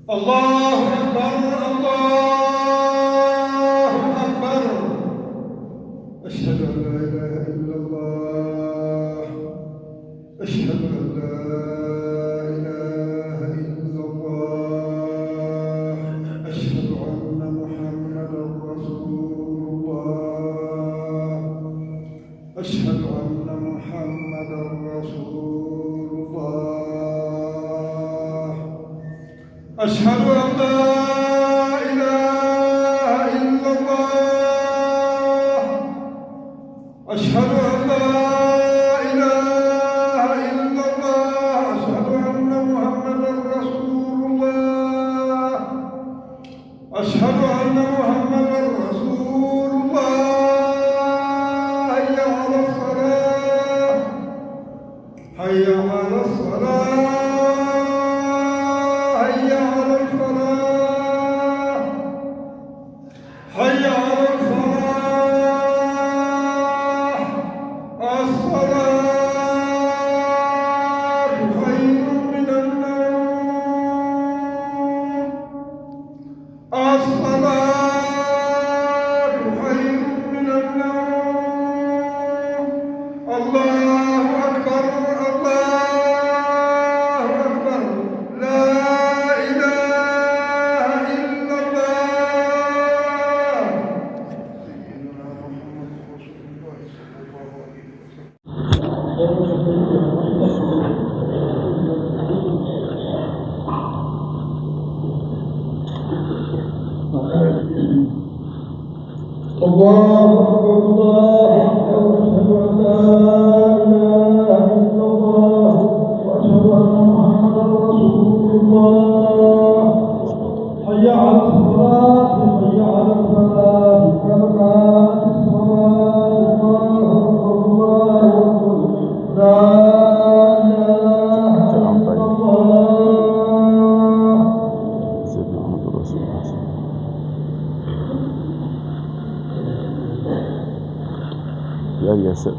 الله أكبر الله أكبر أشهد أن لا إله إلا الله أشهد أن لا إله إلا الله أشهد أن محمدا رسول الله أشهد أن محمدا رسول الله أشهد أن لا إله إلا الله أشهد أن لا إله إلا الله أشهد أن محمدا رسول الله أشهد أن محمدا رسول الله حي على الصلاة حي على الصلاة حي على الفلاح حي على الفلاح الصلاة خير من النوم الصلاة خير من النوم الله أكبر الله أكبر لا إله إلا الله سيدنا محمد رسول الله صلى الله عليه وسلم الله أكبر الله أكبر أشهد أن لا إله إلا الله وأشهد أن محمدا رسول الله حي على الصلاة حي على الفلاح قد قامت الصلاة الله أكبر الله أكبر لا إله إلا الله سيدنا محمد رسول الله يا سر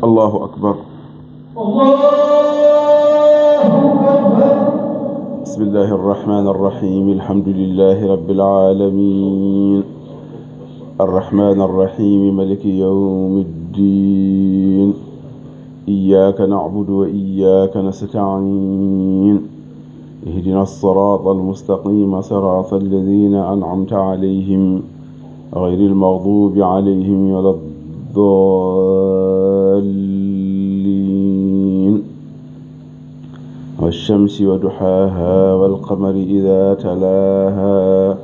الله أكبر الله أكبر بسم الله الرحمن الرحيم الحمد لله رب العالمين الرحمن الرحيم مالك يوم الدين إياك نعبد وإياك نستعين اهدنا الصراط المستقيم صراط الذين أنعمت عليهم غير المغضوب عليهم ولا الضالين والشمس وضحاها والقمر إذا تلاها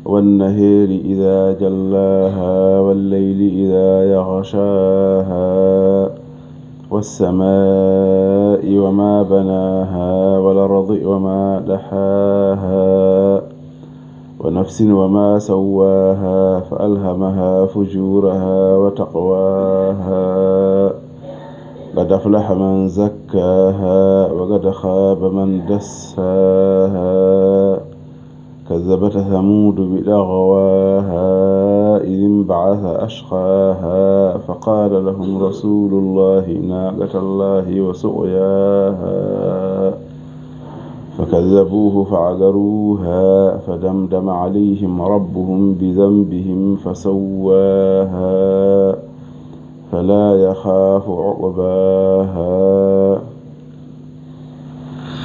والنهار إذا جلاها والليل إذا يغشاها والسماء وما بناها والأرض وما دحاها ونفس وما سواها فألهمها فجورها وتقواها قد أفلح من زكاها وقد خاب من دساها كذبت ثمود بأغواها إذ انبعث أشقاها فقال لهم رسول الله ناقة الله وسقياها فكذبوه فعقروها فدمدم عليهم ربهم بذنبهم فسواها فلا يخاف عقباها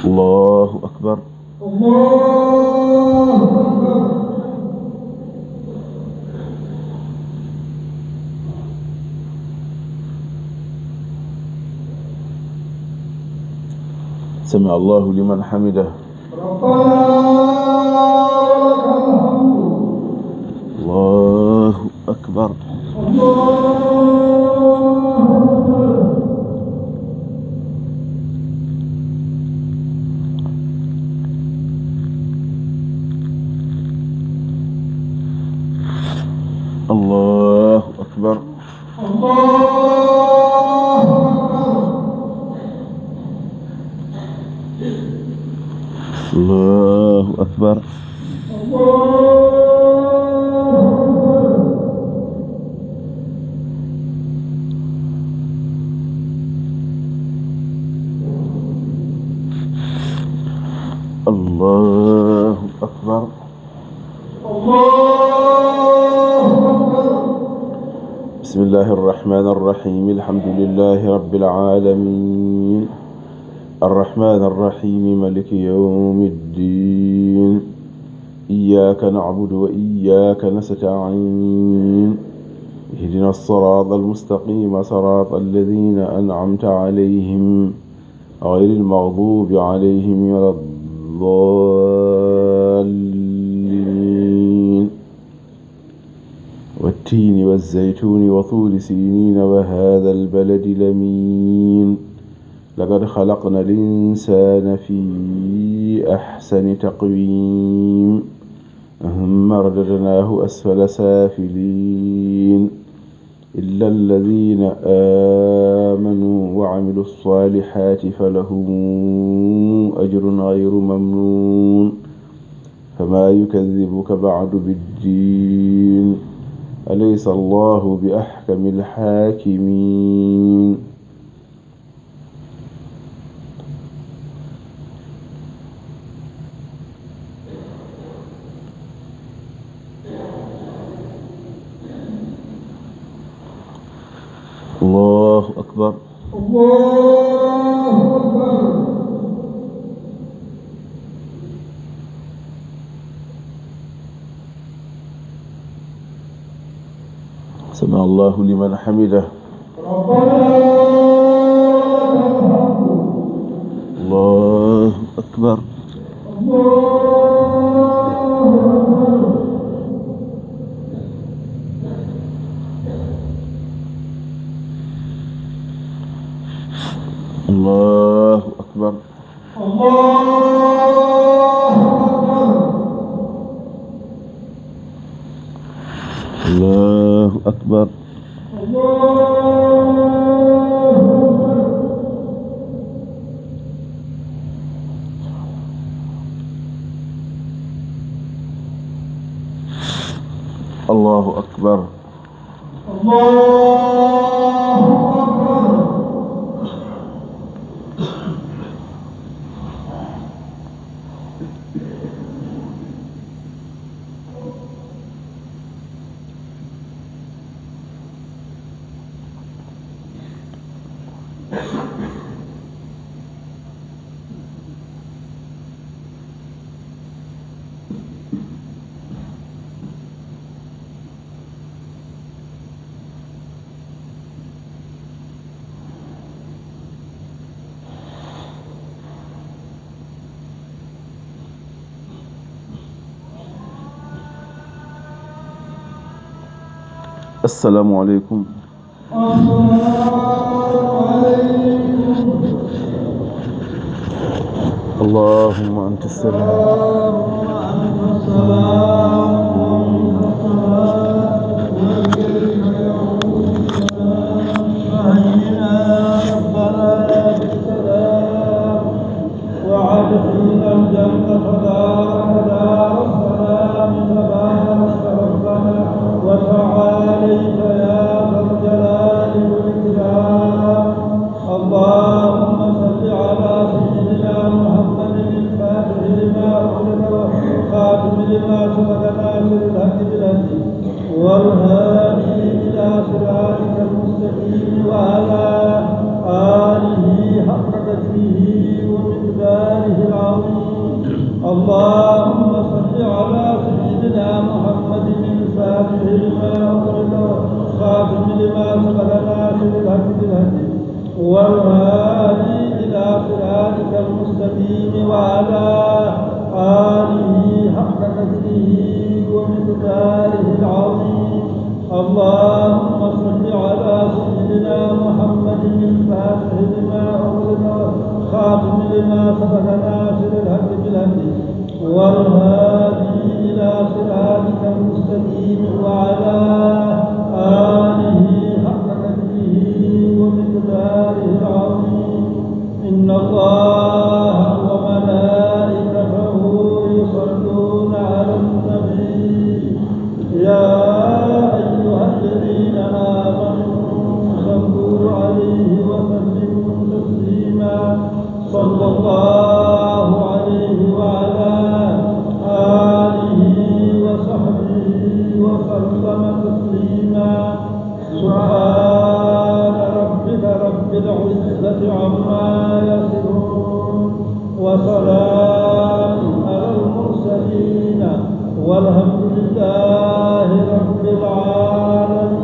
الله أكبر الله أكبر سمع الله لمن حمده ربنا ولك الحمد الله أكبر الله أكبر الله أكبر الله بسم الله الرحمن الرحيم الحمد لله رب العالمين الرحمن الرحيم مالك يوم الدين إياك نعبد وإياك نستعين اهدنا الصراط المستقيم صراط الذين أنعمت عليهم غير المغضوب عليهم ولا الضالين والتين والزيتون وطور سينين وهذا البلد الأمين لقد خلقنا الإنسان في أحسن تقويم ثم رددناه أسفل سافلين إلا الذين آمنوا وعملوا الصالحات فلهم أجر غير ممنون فما يكذبك بعد بالدين أليس الله بأحكم الحاكمين الله أكبر الله أكبر سمع الله لمن حمده الله أكبر الله أكبر الله أكبر الله أكبر السلام عليكم اللهم أنت السلام وعدخلنا الجنة دار السلام تبارك ربنا وتعاليت يا ذا الجلال والإكرام اللهم صل على سيدنا محمد الفاتح لما أغلق والخاتم لما سبق ناصر الحق بالحق والهادي إلى صراطك المستقيم وعلى آله حق قدره ومقداره العظيم اللهم صل على سيدنا محمد الفاتح لما أغلق والخاتم لما سبق ناصر الحق بالحق والهادي إلى صراطك المستقيم وعلى آله حق قدره ومقداره العظيم اللهم صل على سيدنا محمد الفاتح لما أغلق والخاتم لما سبق ناصر الحق بالحق والهادي إلى صراطك المستقيم وعلى آله حق قدره ومقداره العظيم إن الله وملائكته يصلون على النبي يا أيها الذين آمنوا صلوا عليه وسلموا تسليما صلى الله عليه وعلى آله وصحبه والحمد لله رب العالمين.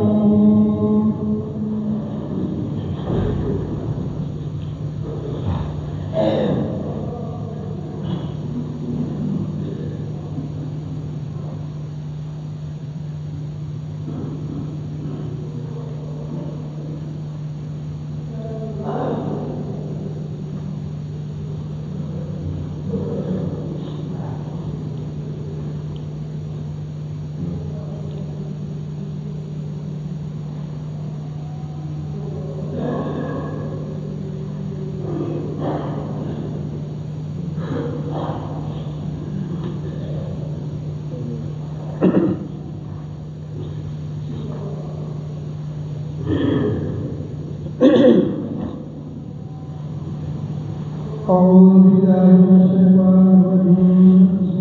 أعوذ بالله من الشيطان الرجيم. بسم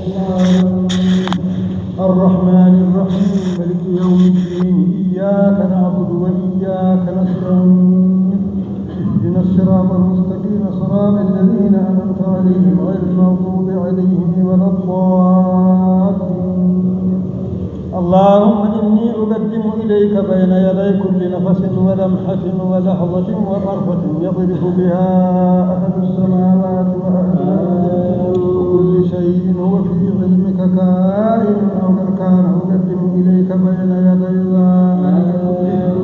الله الرحمن الرحيم. مالك يوم الدين. إياك نعبد وإياك نستعين. اهدنا الصراط المستقيم صراط الذين أنعمت عليهم غير المغضوب عليهم ولا الضالين. اللهم إني أقدم إليك بين يدي كل نفس ولمحة ولحظة وطرفة يضرب بها أحد السماوات وأهل الأرض وكل شيء هو في علمك كائن أو كان أقدم إليك بين يدي ذلك كله.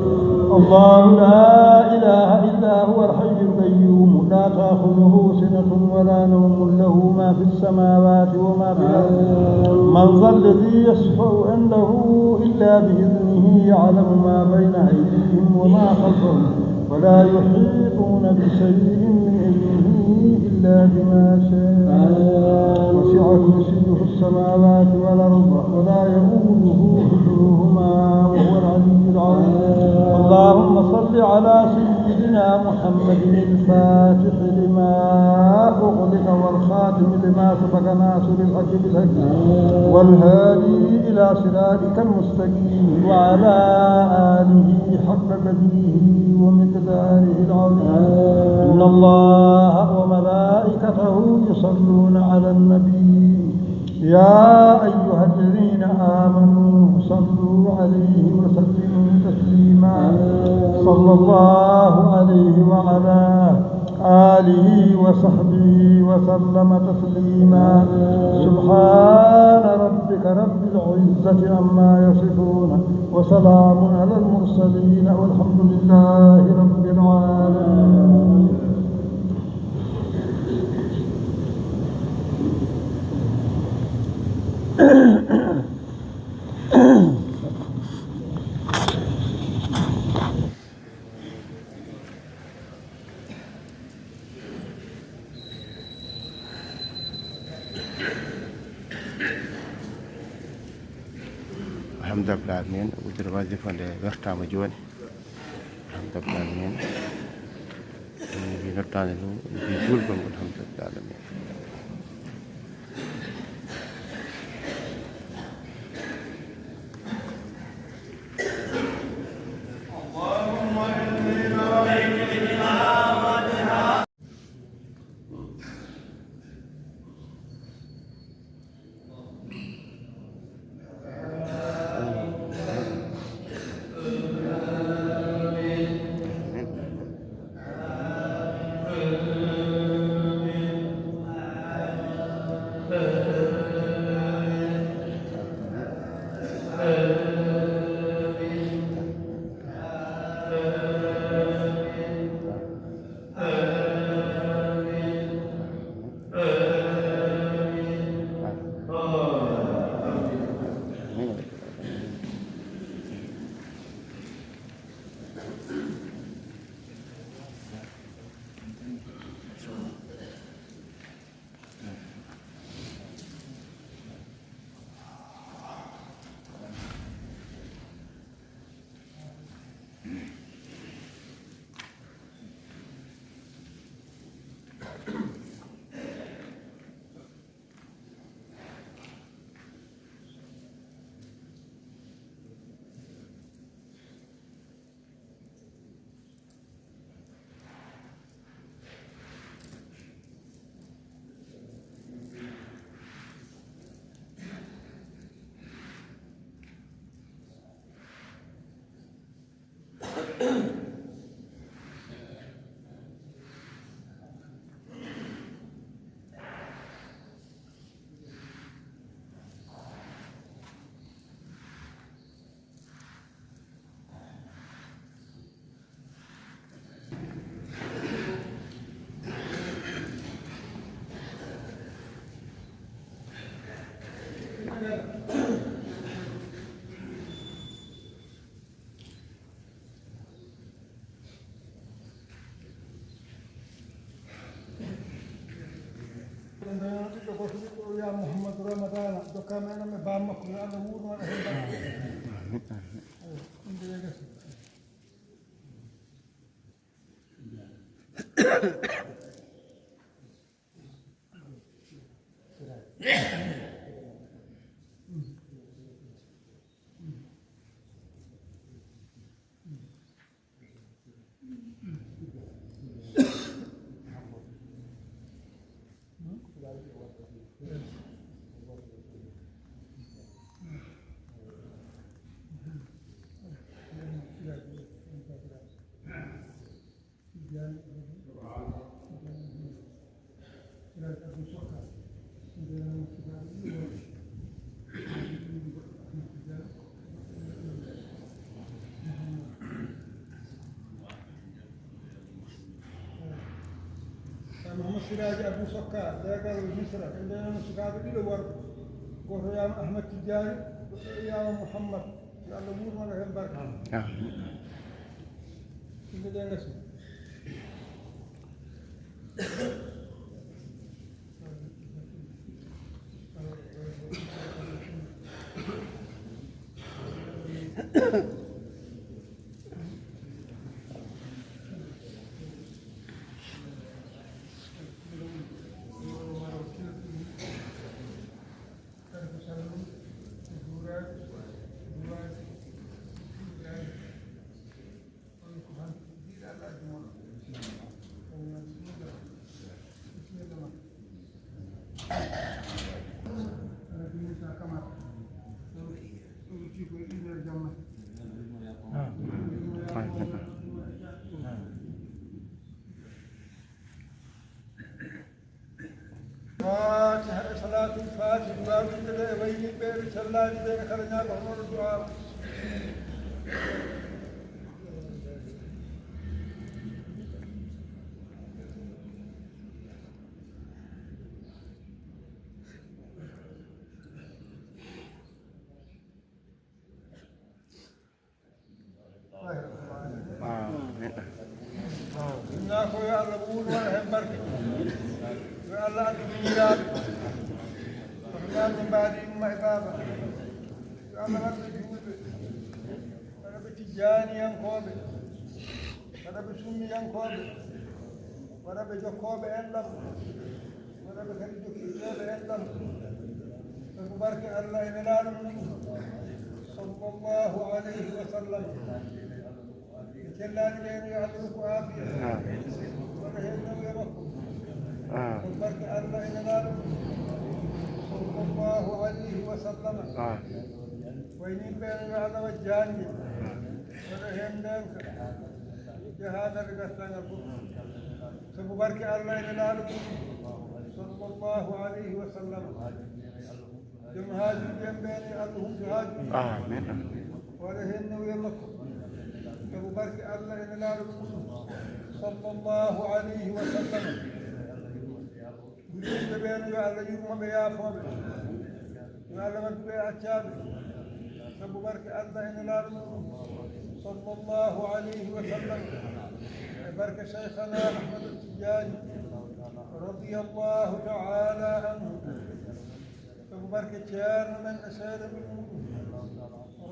الله لا إله إلا هو الحي القيوم لا تأخذه سنة ولا نوم له ما في السماوات وما في الأرض. من ذا الذي يشفع عنده إلا بإذنه يعلم ما بين أيديهم وما خلفهم ولا يحيطون بشيء من علمه إلا بما شاء. وسع كرسيه السماوات والأرض ولا يؤوده حفظهما وهو العلي العظيم. اللهم صل على سيدنا محمد الفاتح لما أغلق والخاتم لما سبق ناصر الحق بالحق والهادي إلى صراطك المستقيم وعلى آله حق قدره ومقداره العظيم. إن الله وملائكته يصلون على النبي يا أيها الذين آمنوا صلوا عليه وسلموا تسليما. صلى الله عليه وعلى آله وصحبه وسلم تسليما. سبحان ربك رب العزة عما يصفون وسلام على المرسلين والحمد لله رب العالمين. alhamdulillah men udira wazifa nde wertama joni alhamdulillah men mi nottade ɗum mbi julgol ngol alhamdulillah men يا محمد رمضان دكان أنا بامك يا نور وأنا محمد سراج أبو سكر ذاك المصر عندنا سكر كله ورد ويا أحمد تجاري يا محمد يا نور ولا هم بركة كده ده نسي صلاة الفاتحة ما بدنا وين بير صلاة بدنا خرجنا بحمر الدعاء إنا خويا الله بقول ولا هم بركة يا الله أنت ميلاد وحنا من بعد ما إبابة يا الله أنت جود أنا بتجاني ينقوب أنا بسمي ينقوب وأنا بجوكوب أندم وأنا بخرج كتاب أندم فبارك الله إننا صلى الله عليه وسلم كلان بين يعطيك عافية ونهينا ويبقى وبارك الله إننا صلى الله عليه وسلم وين بين هذا والجاني ونهينا جهادا لقصنا فبارك الله إننا صلى الله عليه وسلم جمهاج الجنبين اللهم جهاج آمين ونهينا ويبقى فبارك الله إننا صلى الله عليه وسلم يجب بين يعلى يوم بيا فوق يعلى من بيا أشاب فبارك الله إننا صلى الله عليه وسلم بارك شيخنا أحمد التجاني رضي الله تعالى عنه فبارك شير من أشار منه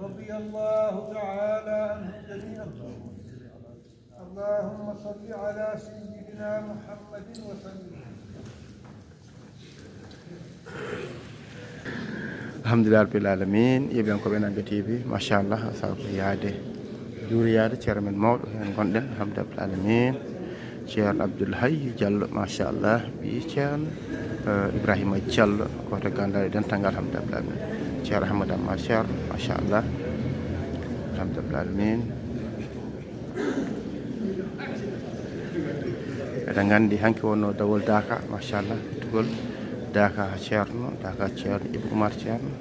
رضي الله تعالى عنهم جميعا اللهم صل على سيدنا محمد وسلم alhamdulillah rabbil alamin yeɓen ko ɓe nande tv machallah sago yaade juuriyade ceerno men mawɗo hen gonɗen alhamdulillah rabbil alamin ceerno Abdoul Hayy Diallo machallah ɓi ceerno Ibrahima Diallo koto gandal e dental alhamdulillah rabbil alamin ceerno Ahmad Amma ceerno machallah alhamdulillah rabbil alamin eɗen gandi hanki wonno dawol Daka machallah tugol Daka Ceerno Daka Ceerno Ibou Oumar Ceerno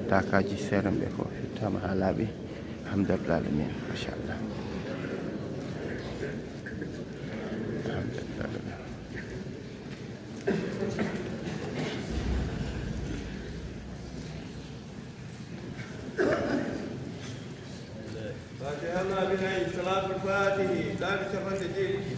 Dakaji seeɗan ɓe fof fittama ha laaɓi alhamdulillah alamin machallah alhamdulillah. فاتحنا بنعي صلاة الفاتح لا بشفن تجيب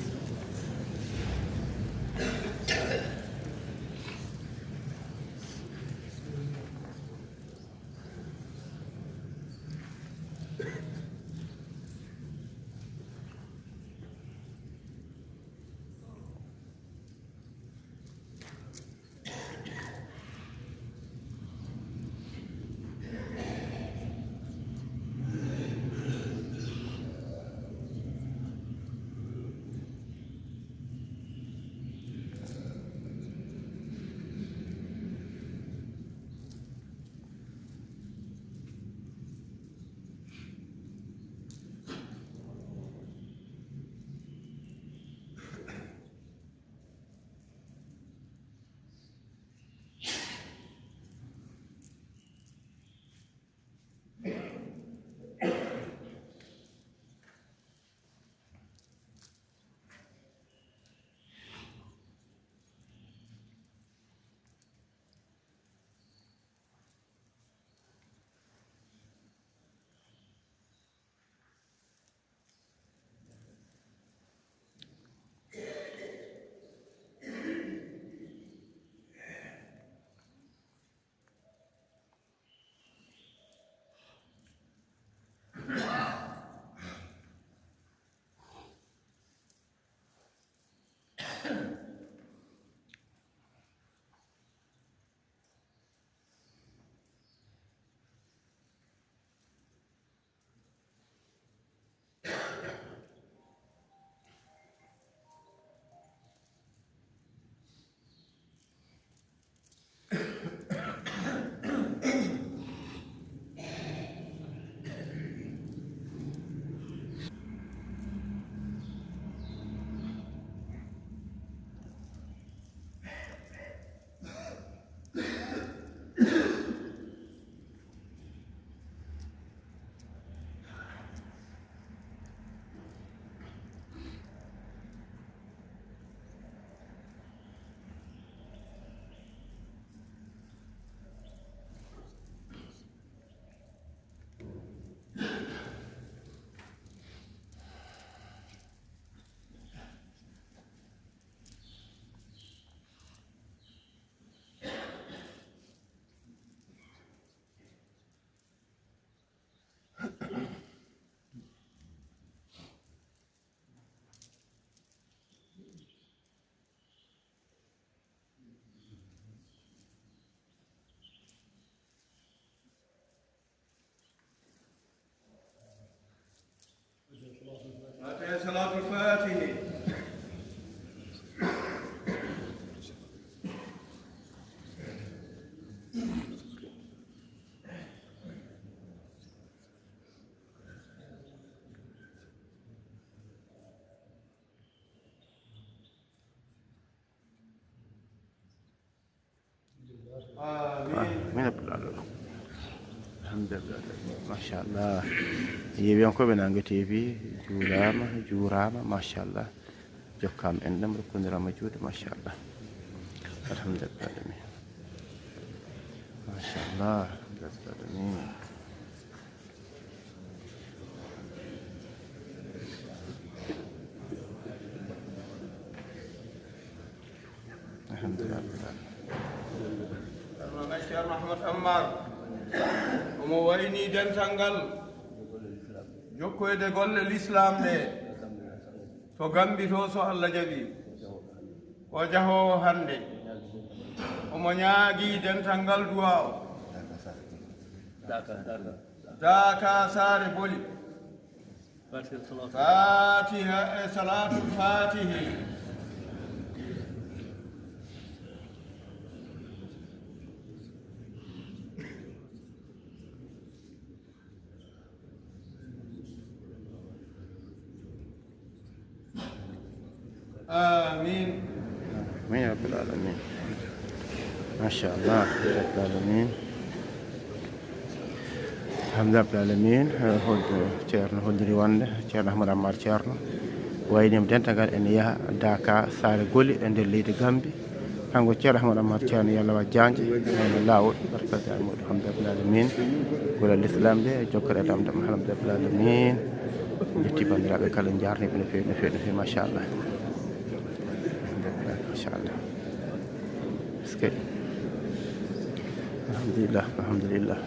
صلاة الفاتح. آمين. الحمد لله ما شاء الله yeeɓiyankoɓe Nangue TV juulama juurama machallah jokkama enɗam rokkodirama juuɗe machallah alhamdulillah alamin machallah alamin alhamdulillah Cheikh Mahamad Ammar omo wayni dental ngal jokkoyde golle l'islam ɗe to gambi to so Allah jaɓi o jahowo hande omo ñaagui dental ngal duwa o Daka Sare Boli Fatiha e salatul fatihi آمين آمين يا رب العالمين. ما شاء الله يا رب العالمين. الحمد لله رب العالمين. هود ceerno hoddiri wonde ceerno Ahmadou Ammar ceerno waynima dentagal ene yaaha Daka Sare Goli e nder leydi Gambie. kanko ceerno Ahmadou Ammar ceerno yo Allah waat jangde ene lawol barkade Amadou alhamdulillah rabbil alamin. golal l'islam de jokkere dam dam alhamdulillah rabbil alamin. jetti bandiraɓe kala jarniɓe no fewi no fewi no fewi machallah machallah. skey alhamdulillah alhamdulillah.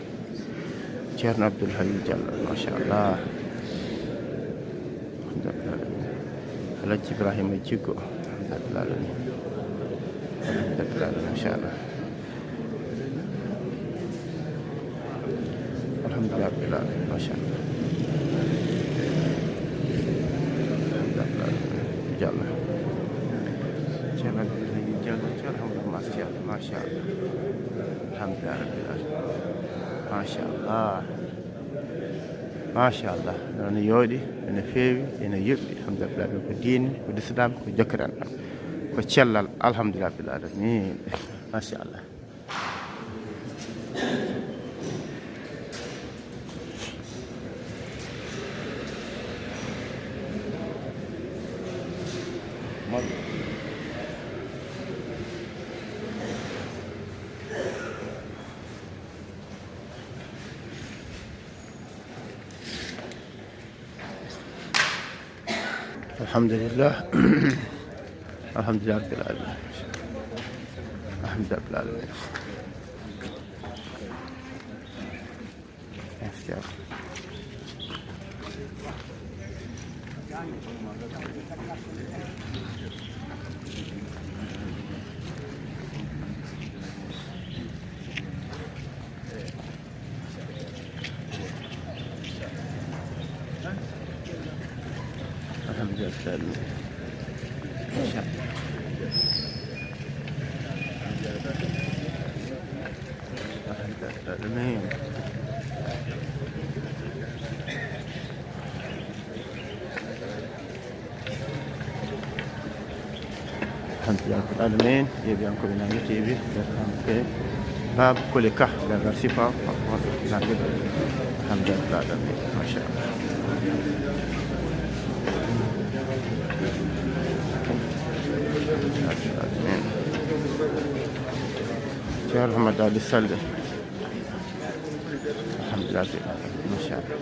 ceerno Abdoul Hayy Diallo machallah. Alhaji Ibrahima Jiggo alhamdulillah alamin. alhamdulillah machallah. alhamdulillah rabbil alamin machallah. Diallo ceerno Abdoul Hayy Diallo ceerno Ahmadou Diallo machallah. alhamdulillah rabbil alamin machallah machallah. noon yooɗi ene feewi ene yuɓɓi alhamdulillah ko diine ko l'islam ko jokkiran ɗam ko cellal alhamdulillah rabbil alamin machallah. alhamdulillah alhamdulillah rabbil alamin alhamdulillah rabbil alamin. alhamdulillah rabbil alamin. yeeɓiyankoɓe Nangue TV ɓe Baba Koli Ka ɓeɗon sifa Nangue ɗo alhamdulillah rabbil alamin machallah. ceerno Hamadou Ali Sallé alhamdulillah rabbil alamin machallah.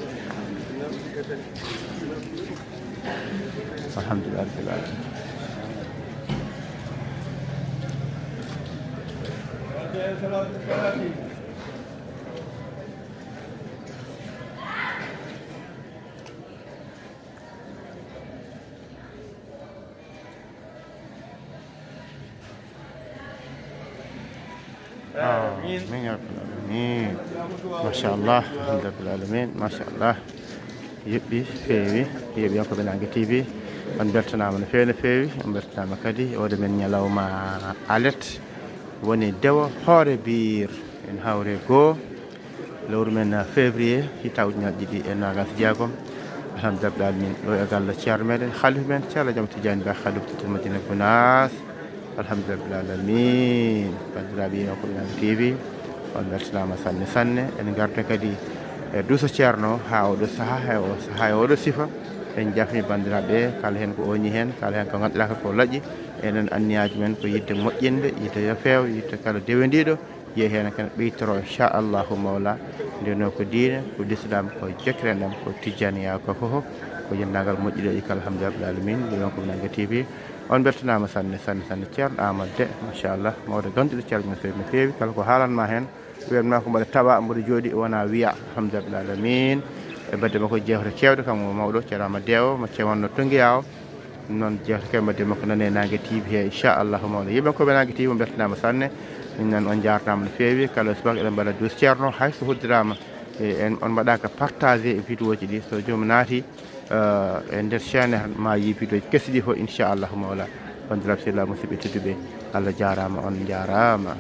alhamdulillah rabbil alamin. آمين يا رب العالمين machallah alhamdulillah rabbil alamin machallah. yuɓɓi feewi yeeɓiyankoɓe Nangue TV on beltanama no fewi no fewi on beltanama kadi oɗo men ñalawma alet woni dewo hoore biir en hawre goo lewru men février hita ujunaje ɗiɗi e nogas jeegom alhamdulillah rabbil alamin. ɗo e galle ceerno meɗen halifa men ceerno Jaam Tidiane Ba halifa Madina Gounass alhamdulillah rabbil alamin. bandiraɓe yeeɓiyankoɓe Nangue TV on beltanama sanne sanne. en garta kadi e duuso ceerno ha oɗo saaha e oɗo sifa en jafni bandiraɓe kala hen ko oñi hen kala hen ko ganduɗa ko laaƴi. enen anniyaji men ko yidde moƴƴinde yidde yo feew yidde kala dewendiɗo yiye hen kene ɓeytoro inchallahu mawla ndeno ko diine ko l'islam ko jokkireɗam ko tijaniya ko fofo ko yendagal moƴƴiɗo kala alhamdulillah rabbil alamin. yeeɓiyankoɓe Nangue TV on beltanama sanne sanne sanne. ceerno Amadou De machallah mawɗo ganduɗo ceerno no fewi no fewi kala ko haalanma hen wiyatma ko mbaɗa taɓa mboɗo jooɗi wona wiya alhamdulillah rabbil alamin. e badde makko jewte kewɗe kanko mawɗo ceerno Amadou De o mo cewanno Tonguiya o noon jewte kew badde makko nane Nangue TV he inchallahu mawla. yeeɓiyankoɓe Nangue TV mo beltanama sanne. min nan on jarnama no fewi kala subaka eɗen mbaɗa dus ceerno hayso hoddirama en on mbaɗaka partagé e vidéo ji ɗi so jomum naati e nder chaine ma yi vidéo ji kesi ɗi fof inchallahu mawla. bandiraɓe sehilaa musidɓe tedduɓe Allah jarama on jarama.